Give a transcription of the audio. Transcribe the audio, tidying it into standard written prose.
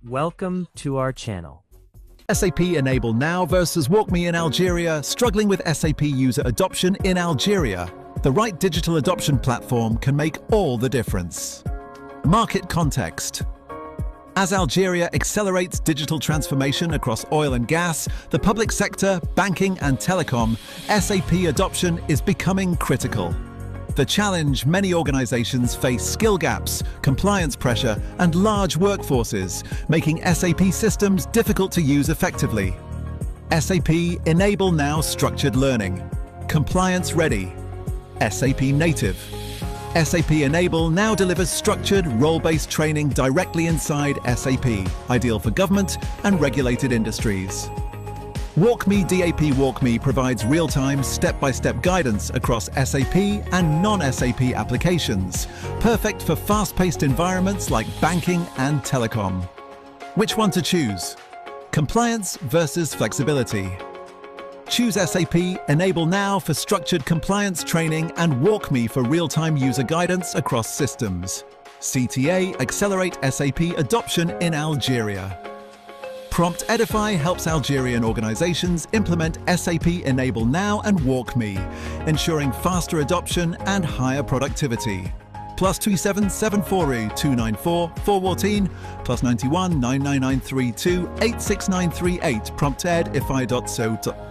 Welcome to our channel. SAP Enable Now versus WalkMe in Algeria, struggling with SAP user adoption in Algeria. The right digital adoption platform can make all the difference. Market context. As Algeria accelerates digital transformation across oil and gas, the public sector, banking and telecom, SAP adoption is becoming critical. The challenge many organizations face: skill gaps, compliance pressure, and large workforces, making SAP systems difficult to use effectively. SAP Enable Now Structured Learning. Compliance Ready. SAP Native. SAP Enable now delivers structured, role-based training directly inside SAP, ideal for government and regulated industries. WalkMe DAP WalkMe provides real-time, step-by-step guidance across SAP and non-SAP applications, perfect for fast-paced environments like banking and telecom. Which one to choose? Compliance versus flexibility. Choose SAP Enable Now for structured compliance training and WalkMe for real-time user guidance across systems. CTA accelerate SAP adoption in Algeria. Promptedify helps Algerian organizations implement SAP Enable Now and WalkMe, ensuring faster adoption and higher productivity. +27 740 294 414 +91 99932 86938 promptedify.so.